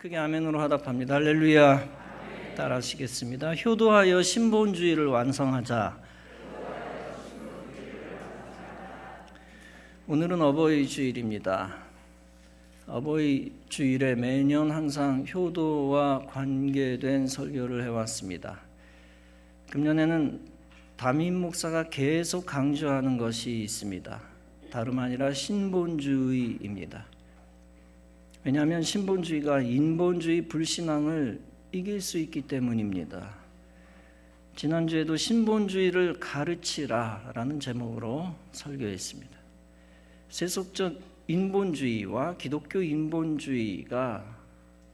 크게 아멘으로 화답합니다. 할렐루야. 따라하시겠습니다. 효도하여 신본주의를 완성하자. 오늘은 어버이 주일입니다. 어버이 주일에 매년 항상 효도와 관계된 설교를 해왔습니다. 금년에는 담임 목사가 계속 강조하는 것이 있습니다. 다름 아니라 신본주의입니다. 왜냐하면 신본주의가 인본주의 불신앙을 이길 수 있기 때문입니다. 지난주에도 신본주의를 가르치라 라는 제목으로 설교했습니다. 세속적 인본주의와 기독교 인본주의가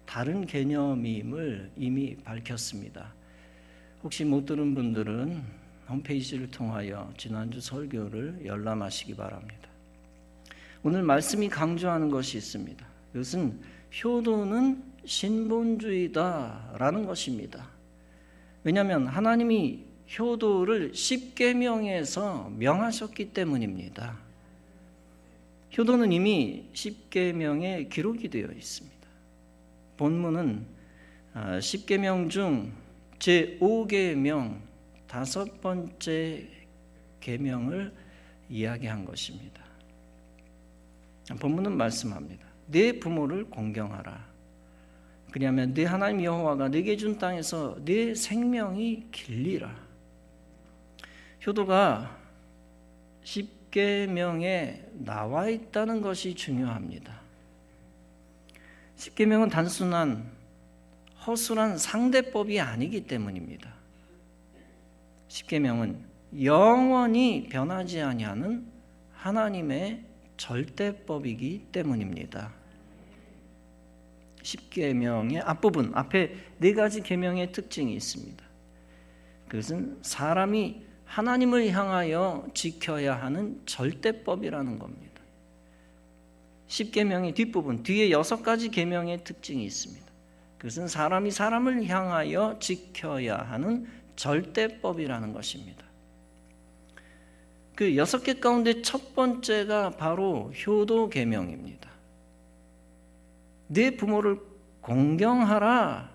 다른 개념임을 이미 밝혔습니다. 혹시 못 들은 분들은 홈페이지를 통하여 지난주 설교를 열람하시기 바랍니다. 오늘 말씀이 강조하는 것이 있습니다. 그것은 효도는 신본주의다라는 것입니다. 왜냐하면 하나님이 효도를 십계명에서 명하셨기 때문입니다. 효도는 이미 십계명에 기록이 되어 있습니다. 본문은 십계명 중 제5계명 5번째 계명을 이야기한 것입니다. 본문은 말씀합니다. 네 부모를 공경하라. 그리하면 네 하나님 여호와가 네게 준 땅에서 네 생명이 길리라. 효도가 십계명에 나와 있다는 것이 중요합니다. 십계명은 단순한 허술한 상대법이 아니기 때문입니다. 십계명은 영원히 변하지 아니하는 하나님의 절대법이기 때문입니다. 십계명의 앞부분, 앞에 네 가지 계명의 특징이 있습니다. 그것은 사람이 하나님을 향하여 지켜야 하는 절대법이라는 겁니다. 십계명의 뒷부분, 뒤에 6가지 계명의 특징이 있습니다. 그것은 사람이 사람을 향하여 지켜야 하는 절대법이라는 것입니다. 그 6개 가운데 첫 번째가 바로 효도 계명입니다. 네 부모를 공경하라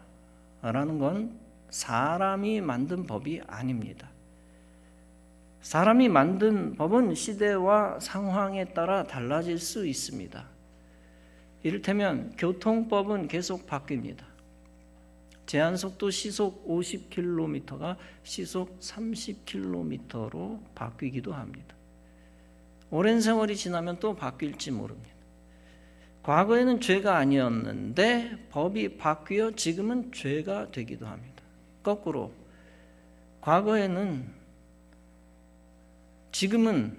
라는 건 사람이 만든 법이 아닙니다. 사람이 만든 법은 시대와 상황에 따라 달라질 수 있습니다. 이를테면 교통법은 계속 바뀝니다. 제한속도 시속 50km가 시속 30km로 바뀌기도 합니다. 오랜 세월이 지나면 또 바뀔지 모릅니다. 과거에는 죄가 아니었는데 법이 바뀌어 지금은 죄가 되기도 합니다. 거꾸로 과거에는 지금은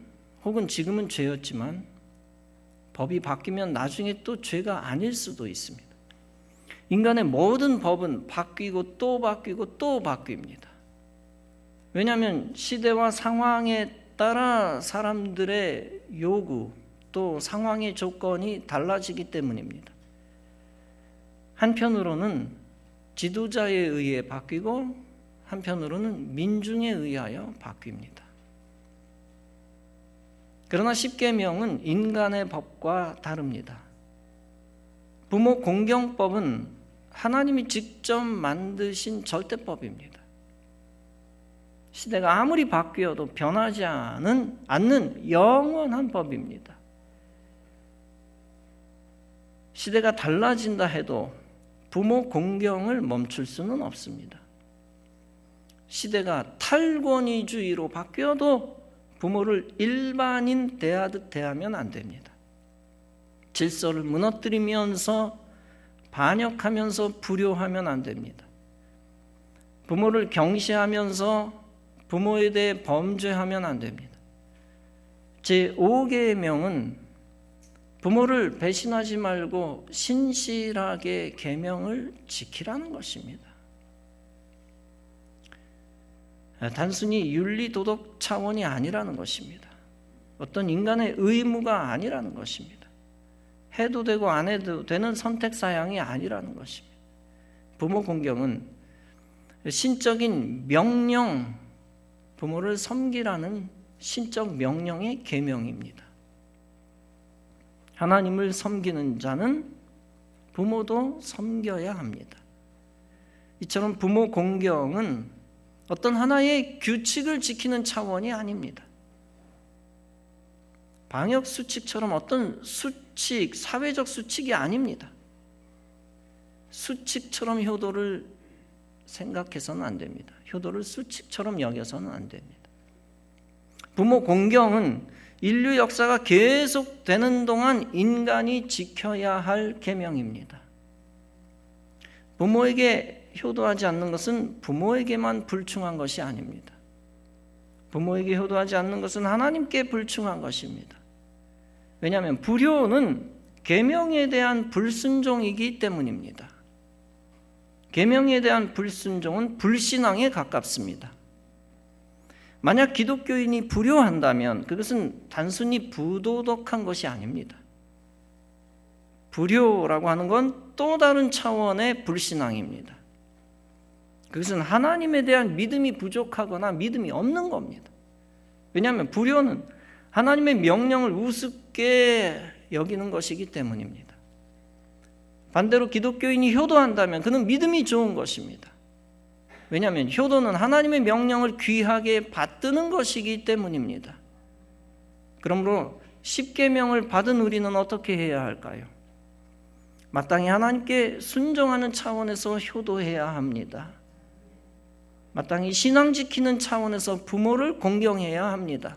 죄였지만 법이 바뀌면 나중에 또 죄가 아닐 수도 있습니다. 인간의 모든 법은 바뀌고 또 바뀌고 또 바뀝니다. 왜냐하면 시대와 상황에 따라 사람들의 요구 또 상황의 조건이 달라지기 때문입니다. 한편으로는 지도자에 의해 바뀌고 한편으로는 민중에 의하여 바뀝니다. 그러나 십계명은 인간의 법과 다릅니다. 부모 공경법은 하나님이 직접 만드신 절대법입니다. 시대가 아무리 바뀌어도 변하지 않는 영원한 법입니다. 시대가 달라진다 해도 부모 공경을 멈출 수는 없습니다. 시대가 탈권위주의로 바뀌어도 부모를 일반인 대하듯 대하면 안 됩니다. 질서를 무너뜨리면서 반역하면서 불효하면 안 됩니다. 부모를 경시하면서 부모에 대해 범죄하면 안 됩니다. 제5계명은 부모를 배신하지 말고 신실하게 계명을 지키라는 것입니다. 단순히 윤리 도덕 차원이 아니라는 것입니다. 어떤 인간의 의무가 아니라는 것입니다. 해도 되고 안 해도 되는 선택 사항이 아니라는 것입니다. 부모 공경은 신적인 명령, 부모를 섬기라는 신적 명령의 계명입니다. 하나님을 섬기는 자는 부모도 섬겨야 합니다. 이처럼 부모 공경은 어떤 하나의 규칙을 지키는 차원이 아닙니다. 방역 수칙처럼 어떤 수칙, 사회적 수칙이 아닙니다. 수칙처럼 효도를 생각해서는 안 됩니다. 효도를 수칙처럼 여겨서는 안 됩니다. 부모 공경은 인류 역사가 계속되는 동안 인간이 지켜야 할 계명입니다. 부모에게 효도하지 않는 것은 부모에게만 불충한 것이 아닙니다. 부모에게 효도하지 않는 것은 하나님께 불충한 것입니다. 왜냐하면 불효는 계명에 대한 불순종이기 때문입니다. 계명에 대한 불순종은 불신앙에 가깝습니다. 만약 기독교인이 불효한다면 그것은 단순히 부도덕한 것이 아닙니다. 불효라고 하는 건 또 다른 차원의 불신앙입니다. 그것은 하나님에 대한 믿음이 부족하거나 믿음이 없는 겁니다. 왜냐하면 불효는 하나님의 명령을 우습게 여기는 것이기 때문입니다. 반대로 기독교인이 효도한다면 그는 믿음이 좋은 것입니다. 왜냐하면 효도는 하나님의 명령을 귀하게 받드는 것이기 때문입니다. 그러므로 십계명을 받은 우리는 어떻게 해야 할까요? 마땅히 하나님께 순종하는 차원에서 효도해야 합니다. 마땅히 신앙 지키는 차원에서 부모를 공경해야 합니다.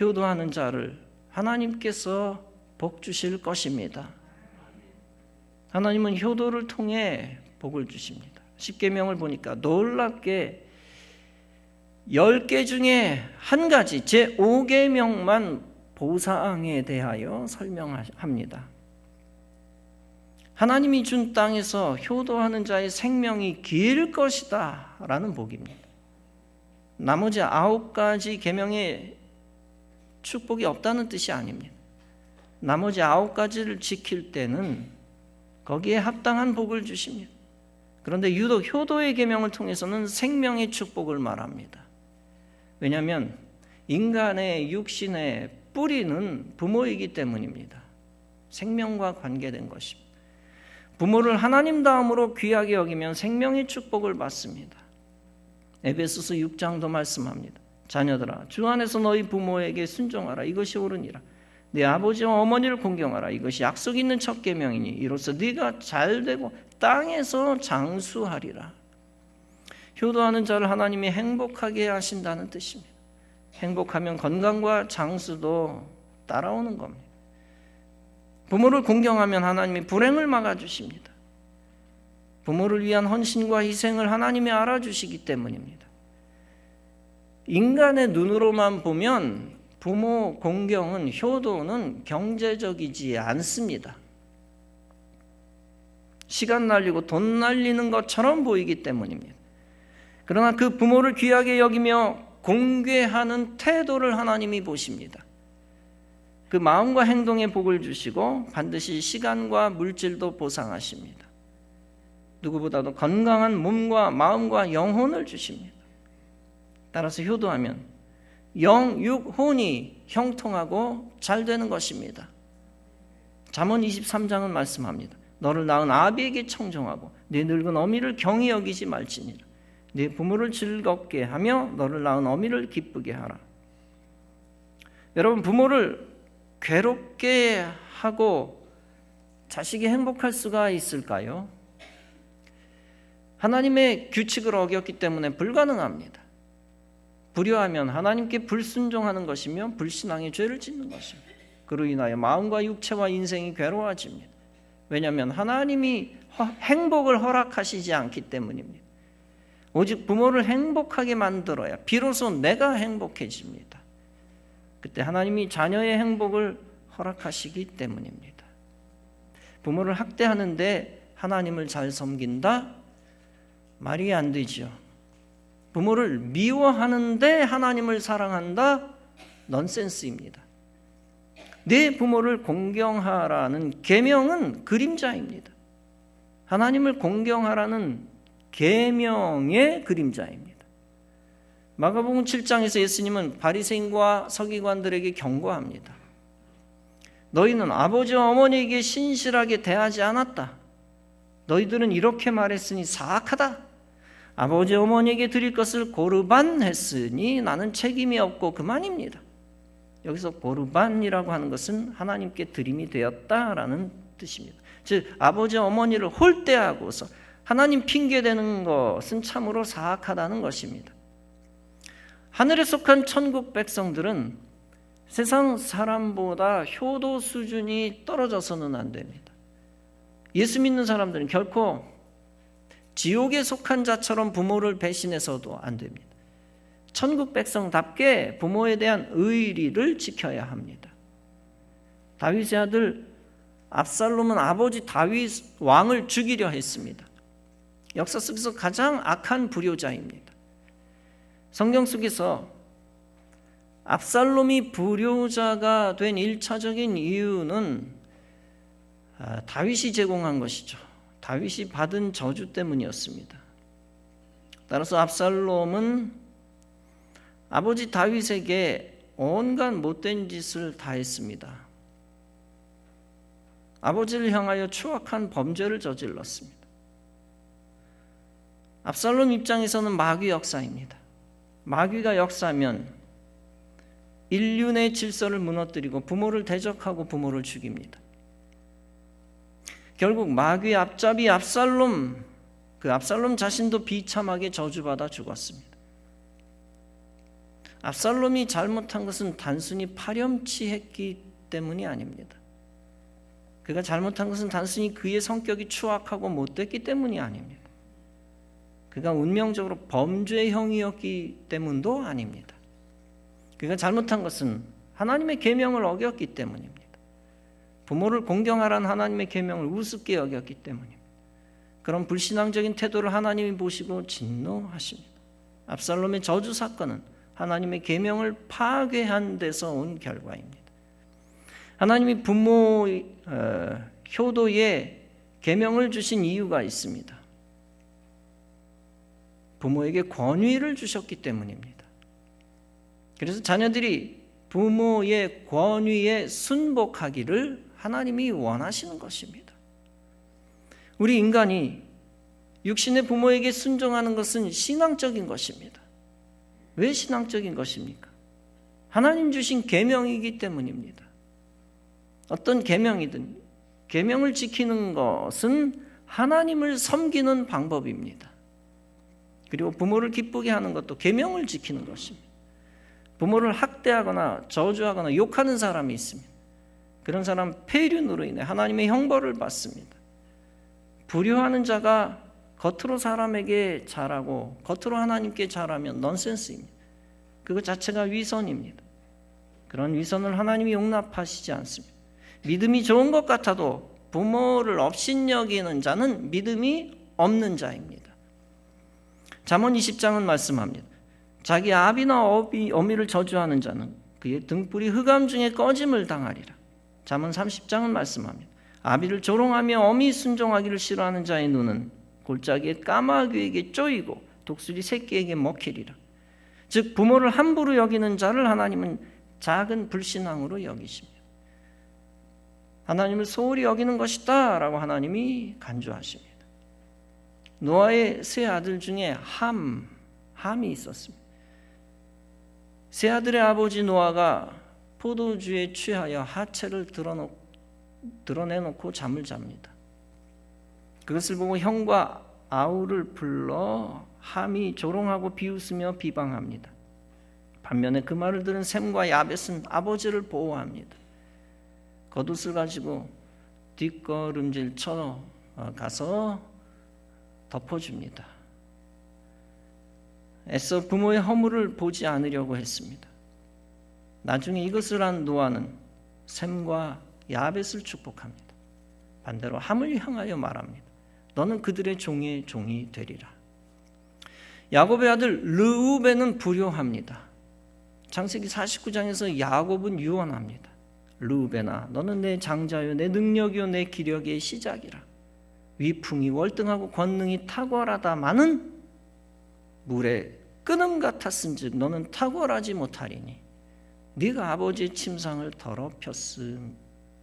효도하는 자를 하나님께서 복 주실 것입니다. 하나님은 효도를 통해 복을 주십니다. 십계명을 보니까 놀랍게 10개 중에 한 가지 제5계명만 보상에 대하여 설명합니다. 하나님이 준 땅에서 효도하는 자의 생명이 길 것이다 라는 복입니다. 나머지 9가지 계명에 축복이 없다는 뜻이 아닙니다. 나머지 9가지를 지킬 때는 거기에 합당한 복을 주십니다. 그런데 유독 효도의 계명을 통해서는 생명의 축복을 말합니다. 왜냐하면 인간의 육신의 뿌리는 부모이기 때문입니다. 생명과 관계된 것입니다. 부모를 하나님 다음으로 귀하게 여기면 생명의 축복을 받습니다. 에베소서 6장도 말씀합니다. 자녀들아 주 안에서 너희 부모에게 순종하라. 이것이 옳으니라. 네 아버지와 어머니를 공경하라. 이것이 약속 있는 첫 계명이니 이로써 네가 잘되고 땅에서 장수하리라. 효도하는 자를 하나님이 행복하게 하신다는 뜻입니다. 행복하면 건강과 장수도 따라오는 겁니다. 부모를 공경하면 하나님이 불행을 막아주십니다. 부모를 위한 헌신과 희생을 하나님이 알아주시기 때문입니다. 인간의 눈으로만 보면 부모 공경은, 효도는 경제적이지 않습니다. 시간 날리고 돈 날리는 것처럼 보이기 때문입니다. 그러나 그 부모를 귀하게 여기며 공개하는 태도를 하나님이 보십니다. 그 마음과 행동에 복을 주시고 반드시 시간과 물질도 보상하십니다. 누구보다도 건강한 몸과 마음과 영혼을 주십니다. 따라서 효도하면 영, 육, 혼이 형통하고 잘 되는 것입니다. 잠언 23장은 말씀합니다. 너를 낳은 아비에게 청종하고 네 늙은 어미를 경히 여기지 말지니라. 네 부모를 즐겁게 하며 너를 낳은 어미를 기쁘게 하라. 여러분, 부모를 괴롭게 하고 자식이 행복할 수가 있을까요? 하나님의 규칙을 어겼기 때문에 불가능합니다. 불효하면 하나님께 불순종하는 것이며 불신앙의 죄를 짓는 것입니다. 그로 인하여 마음과 육체와 인생이 괴로워집니다. 왜냐하면 하나님이 행복을 허락하시지 않기 때문입니다. 오직 부모를 행복하게 만들어야 비로소 내가 행복해집니다. 그때 하나님이 자녀의 행복을 허락하시기 때문입니다. 부모를 학대하는데 하나님을 잘 섬긴다? 말이 안 되죠. 부모를 미워하는데 하나님을 사랑한다? 넌센스입니다. 내 부모를 공경하라는 계명은 그림자입니다. 하나님을 공경하라는 계명의 그림자입니다. 마가복음 7장에서 예수님은 바리새인과 서기관들에게 경고합니다. 너희는 아버지와 어머니에게 신실하게 대하지 않았다. 너희들은 이렇게 말했으니 사악하다. 아버지 어머니에게 드릴 것을 고르반 했으니 나는 책임이 없고 그만입니다. 여기서 고르반이라고 하는 것은 하나님께 드림이 되었다라는 뜻입니다. 즉 아버지 어머니를 홀대하고서 하나님 핑계대는 것은 참으로 사악하다는 것입니다. 하늘에 속한 천국 백성들은 세상 사람보다 효도 수준이 떨어져서는 안 됩니다. 예수 믿는 사람들은 결코 지옥에 속한 자처럼 부모를 배신해서도 안 됩니다. 천국 백성답게 부모에 대한 의리를 지켜야 합니다. 다윗의 아들 압살롬은 아버지 다윗 왕을 죽이려 했습니다. 역사 속에서 가장 악한 불효자입니다. 성경 속에서 압살롬이 불효자가 된 1차적인 이유는 다윗이 제공한 것이죠. 다윗이 받은 저주 때문이었습니다. 따라서 압살롬은 아버지 다윗에게 온갖 못된 짓을 다 했습니다. 아버지를 향하여 추악한 범죄를 저질렀습니다. 압살롬 입장에서는 마귀 역사입니다. 마귀가 역사면 인륜의 질서를 무너뜨리고 부모를 대적하고 부모를 죽입니다. 결국 마귀의 앞잡이 압살롬, 그 압살롬 자신도 비참하게 저주받아 죽었습니다. 압살롬이 잘못한 것은 단순히 파렴치했기 때문이 아닙니다. 그가 잘못한 것은 단순히 그의 성격이 추악하고 못됐기 때문이 아닙니다. 그가 운명적으로 범죄형이었기 때문도 아닙니다. 그가 잘못한 것은 하나님의 계명을 어겼기 때문입니다. 부모를 공경하라는 하나님의 계명을 우습게 여겼기 때문입니다. 그런 불신앙적인 태도를 하나님이 보시고 진노하십니다. 압살롬의 저주 사건은 하나님의 계명을 파괴한 데서 온 결과입니다. 하나님이 부모 효도에 계명을 주신 이유가 있습니다. 부모에게 권위를 주셨기 때문입니다. 그래서 자녀들이 부모의 권위에 순복하기를 하나님이 원하시는 것입니다. 우리 인간이 육신의 부모에게 순종하는 것은 신앙적인 것입니다. 왜 신앙적인 것입니까? 하나님 주신 계명이기 때문입니다. 어떤 계명이든 계명을 지키는 것은 하나님을 섬기는 방법입니다. 그리고 부모를 기쁘게 하는 것도 계명을 지키는 것입니다. 부모를 학대하거나 저주하거나 욕하는 사람이 있습니다. 그런 사람 폐륜으로 인해 하나님의 형벌을 받습니다. 불효하는 자가 겉으로 사람에게 잘하고 겉으로 하나님께 잘하면 넌센스입니다. 그것 자체가 위선입니다. 그런 위선을 하나님이 용납하시지 않습니다. 믿음이 좋은 것 같아도 부모를 업신여기는 자는 믿음이 없는 자입니다. 잠언 20장은 말씀합니다. 자기 아비나 어미를 저주하는 자는 그의 등불이 흑암 중에 꺼짐을 당하리라. 잠언 30장은 말씀합니다. 아비를 조롱하며 어미 순종하기를 싫어하는 자의 눈은 골짜기에 까마귀에게 쪼이고 독수리 새끼에게 먹히리라. 즉 부모를 함부로 여기는 자를 하나님은 작은 불신앙으로 여기십니다. 하나님을 소홀히 여기는 것이다 라고 하나님이 간주하십니다. 노아의 세 아들 중에 함이 있었습니다. 세 아들의 아버지 노아가 포도주에 취하여 하체를 드러내놓고 잠을 잡니다. 그것을 보고 형과 아우를 불러 함이 조롱하고 비웃으며 비방합니다. 반면에 그 말을 들은 셈과 야벳은 아버지를 보호합니다. 겉옷을 가지고 뒷걸음질 쳐 가서 덮어줍니다. 애써 부모의 허물을 보지 않으려고 했습니다. 나중에 이것을 한 노아는 셈과 야벳을 축복합니다. 반대로 함을 향하여 말합니다. 너는 그들의 종의 종이 되리라. 야곱의 아들 르우벤은 불효합니다. 창세기 49장에서 야곱은 유언합니다. 르우벤아, 너는 내 장자요 내 능력이요 내 기력의 시작이라. 위풍이 월등하고 권능이 탁월하다마는 물에 끄는 같았은즉 너는 탁월하지 못하리니 네가 아버지의 침상을 더럽혔음이니라.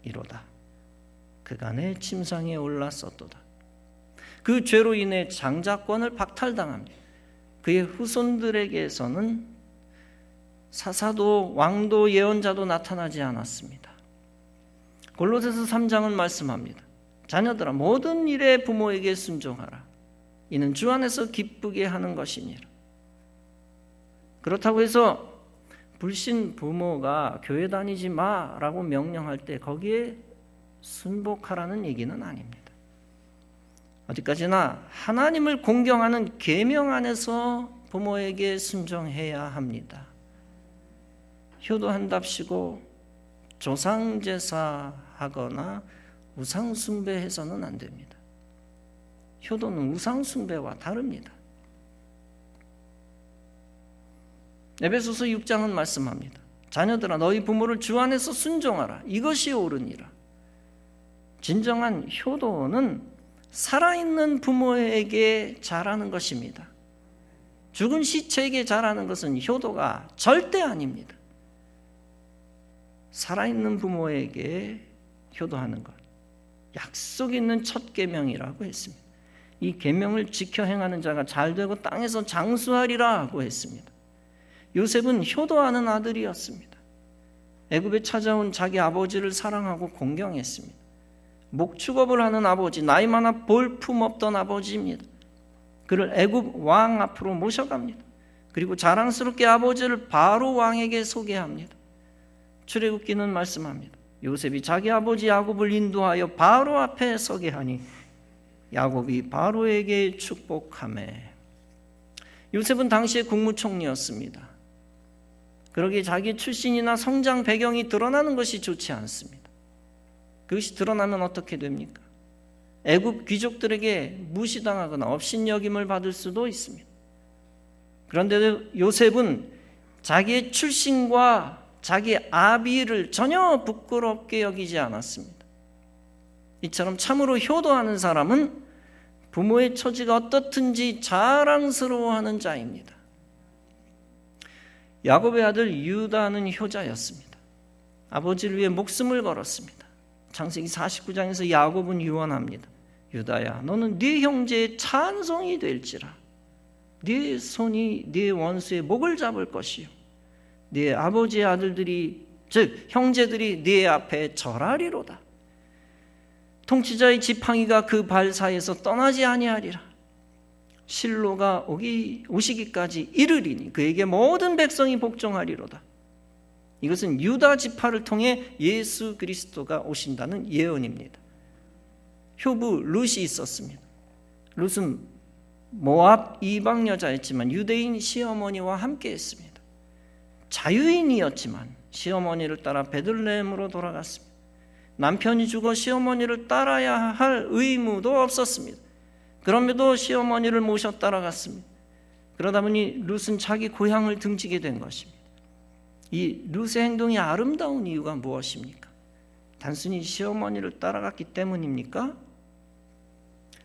이로다. 그가 내 침상에 올랐었도다. 그 죄로 인해 장자권을 박탈당합니다. 그의 후손들에게서는 사사도 왕도 예언자도 나타나지 않았습니다. 골로새서 3장은 말씀합니다. 자녀들아 모든 일에 부모에게 순종하라. 이는 주 안에서 기쁘게 하는 것이니라. 그렇다고 해서 불신 부모가 교회 다니지 마라고 명령할 때 거기에 순복하라는 얘기는 아닙니다. 어디까지나 하나님을 공경하는 계명 안에서 부모에게 순종해야 합니다. 효도한답시고 조상제사 하거나 우상숭배해서는 안 됩니다. 효도는 우상숭배와 다릅니다. 에베소서 6장은 말씀합니다. 자녀들아 너희 부모를 주 안에서 순종하라. 이것이 옳으니라. 진정한 효도는 살아있는 부모에게 잘하는 것입니다. 죽은 시체에게 잘하는 것은 효도가 절대 아닙니다. 살아있는 부모에게 효도하는 것, 약속 있는 첫 계명이라고 했습니다. 이 계명을 지켜 행하는 자가 잘되고 땅에서 장수하리라 하고 했습니다. 요셉은 효도하는 아들이었습니다. 애굽에 찾아온 자기 아버지를 사랑하고 공경했습니다. 목축업을 하는 아버지, 나이 많아 볼품없던 아버지입니다. 그를 애굽 왕 앞으로 모셔갑니다. 그리고 자랑스럽게 아버지를 바로 왕에게 소개합니다. 출애굽기는 말씀합니다. 요셉이 자기 아버지 야곱을 인도하여 바로 앞에 서게 하니 야곱이 바로에게 축복하매. 요셉은 당시의 국무총리였습니다. 그러기에 자기 출신이나 성장 배경이 드러나는 것이 좋지 않습니다. 그것이 드러나면 어떻게 됩니까? 애굽 귀족들에게 무시당하거나 업신여김을 받을 수도 있습니다. 그런데 요셉은 자기의 출신과 자기 아비를 전혀 부끄럽게 여기지 않았습니다. 이처럼 참으로 효도하는 사람은 부모의 처지가 어떻든지 자랑스러워하는 자입니다. 야곱의 아들 유다는 효자였습니다. 아버지를 위해 목숨을 걸었습니다. 창세기 49장에서 야곱은 유언합니다. 유다야, 너는 네 형제의 찬송이 될지라. 네 손이 네 원수의 목을 잡을 것이요, 네 아버지의 아들들이 즉 형제들이 네 앞에 절하리로다. 통치자의 지팡이가 그 발 사이에서 떠나지 아니하리라. 실로가 오시기까지 이르리니 그에게 모든 백성이 복종하리로다. 이것은 유다 지파를 통해 예수 그리스도가 오신다는 예언입니다. 효부 룻이 있었습니다. 룻은 모압 이방 여자였지만 유대인 시어머니와 함께 했습니다. 자유인이었지만 시어머니를 따라 베들레헴으로 돌아갔습니다. 남편이 죽어 시어머니를 따라야 할 의무도 없었습니다. 그럼에도 시어머니를 모셔 따라갔습니다. 그러다 보니 룻은 자기 고향을 등지게 된 것입니다. 이 룻의 행동이 아름다운 이유가 무엇입니까? 단순히 시어머니를 따라갔기 때문입니까?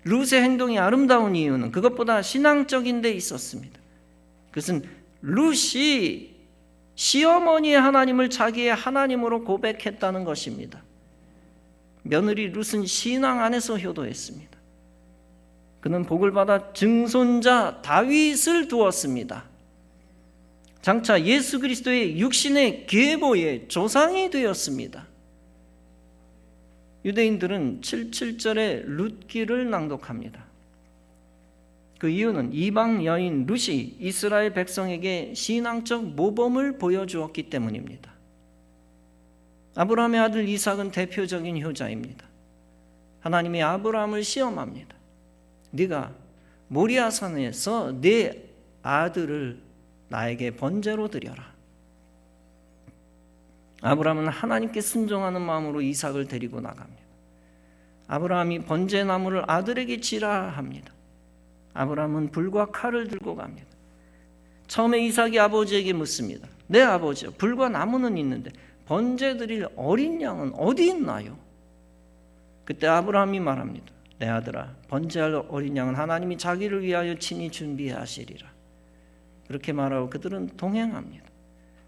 룻의 행동이 아름다운 이유는 그것보다 신앙적인 데 있었습니다. 그것은 룻이 시어머니의 하나님을 자기의 하나님으로 고백했다는 것입니다. 며느리 룻은 신앙 안에서 효도했습니다. 그는 복을 받아 증손자 다윗을 두었습니다. 장차 예수 그리스도의 육신의 계보의 조상이 되었습니다. 유대인들은 77절에 룻기를 낭독합니다. 그 이유는 이방 여인 룻이 이스라엘 백성에게 신앙적 모범을 보여주었기 때문입니다. 아브라함의 아들 이삭은 대표적인 효자입니다. 하나님이 아브라함을 시험합니다. 네가 모리아산에서 네 아들을 나에게 번제로 드려라. 아브라함은 하나님께 순종하는 마음으로 이삭을 데리고 나갑니다. 아브라함이 번제나무를 아들에게 지라 합니다. 아브라함은 불과 칼을 들고 갑니다. 처음에 이삭이 아버지에게 묻습니다. 네 아버지요, 불과 나무는 있는데 번제 드릴 어린 양은 어디 있나요? 그때 아브라함이 말합니다. 내 아들아, 번제할 어린 양은 하나님이 자기를 위하여 친히 준비하시리라. 그렇게 말하고 그들은 동행합니다.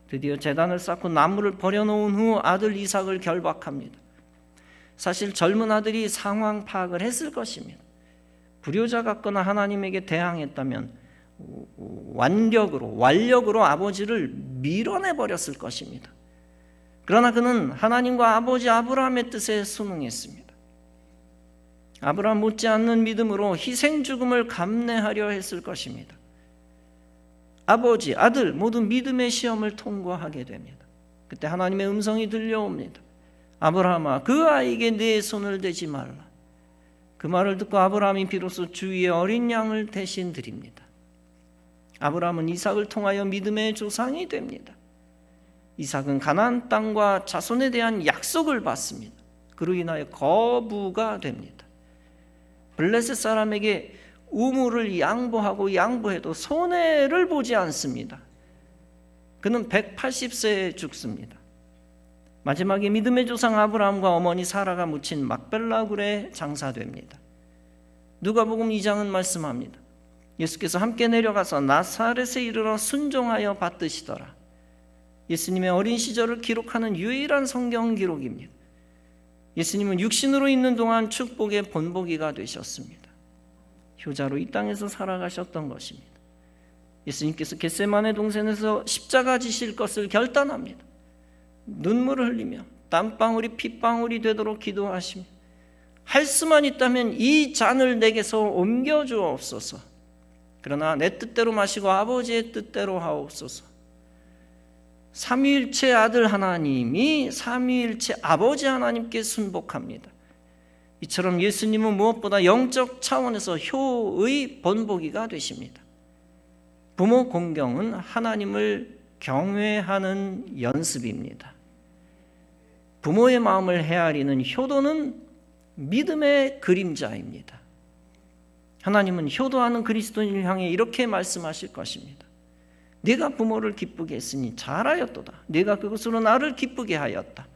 드디어 제단을 쌓고 나무를 버려놓은 후 아들 이삭을 결박합니다. 사실 젊은 아들이 상황 파악을 했을 것입니다. 불효자 같거나 하나님에게 대항했다면 완력으로 아버지를 밀어내버렸을 것입니다. 그러나 그는 하나님과 아버지 아브라함의 뜻에 순응했습니다. 아브라함 못지않는 믿음으로 희생 죽음을 감내하려 했을 것입니다. 아버지, 아들 모두 믿음의 시험을 통과하게 됩니다. 그때 하나님의 음성이 들려옵니다. 아브라함아, 그 아이에게 내 손을 대지 말라. 그 말을 듣고 아브라함이 비로소 주위의 어린 양을 대신 드립니다. 아브라함은 이삭을 통하여 믿음의 조상이 됩니다. 이삭은 가나안 땅과 자손에 대한 약속을 받습니다. 그로 인하여 거부가 됩니다. 블레셋 사람에게 우물을 양보해도 손해를 보지 않습니다. 그는 180세에 죽습니다. 마지막에 믿음의 조상 아브라함과 어머니 사라가 묻힌 막벨라 굴에 장사됩니다. 누가복음 2장은 말씀합니다. 예수께서 함께 내려가서 나사렛에 이르러 순종하여 받드시더라. 예수님의 어린 시절을 기록하는 유일한 성경 기록입니다. 예수님은 육신으로 있는 동안 축복의 본보기가 되셨습니다. 효자로 이 땅에서 살아가셨던 것입니다. 예수님께서 겟세마네 동산에서 십자가 지실 것을 결단합니다. 눈물을 흘리며 땀방울이 핏방울이 되도록 기도하시며 할 수만 있다면 이 잔을 내게서 옮겨주옵소서. 그러나 내 뜻대로 마시고 아버지의 뜻대로 하옵소서. 삼위일체 아들 하나님이 삼위일체 아버지 하나님께 순복합니다. 이처럼 예수님은 무엇보다 영적 차원에서 효의 본보기가 되십니다. 부모 공경은 하나님을 경외하는 연습입니다. 부모의 마음을 헤아리는 효도는 믿음의 그림자입니다. 하나님은 효도하는 그리스도인을 향해 이렇게 말씀하실 것입니다. 네가 부모를 기쁘게 했으니 잘하였도다. 네가 그것으로 나를 기쁘게 하였다.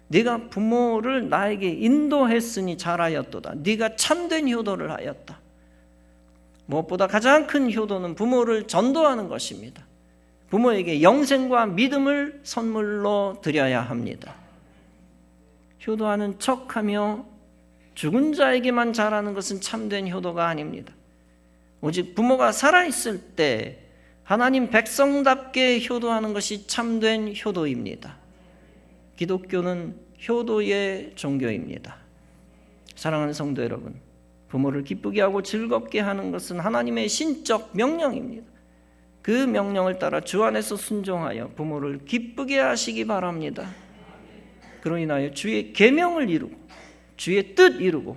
네가 부모를 나에게 인도했으니 잘하였도다. 네가 참된 효도를 하였다. 무엇보다 가장 큰 효도는 부모를 전도하는 것입니다. 부모에게 영생과 믿음을 선물로 드려야 합니다. 효도하는 척하며 죽은 자에게만 잘하는 것은 참된 효도가 아닙니다. 오직 부모가 살아있을 때 하나님 백성답게 효도하는 것이 참된 효도입니다. 기독교는 효도의 종교입니다. 사랑하는 성도 여러분, 부모를 기쁘게 하고 즐겁게 하는 것은 하나님의 신적 명령입니다. 그 명령을 따라 주 안에서 순종하여 부모를 기쁘게 하시기 바랍니다. 그로 인하여 주의 계명을 이루고 주의 뜻 이루고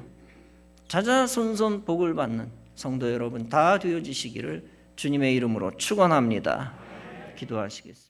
자자손손 복을 받는 성도 여러분 다 되어지시기를 주님의 이름으로 축원합니다. 기도하시겠습니다.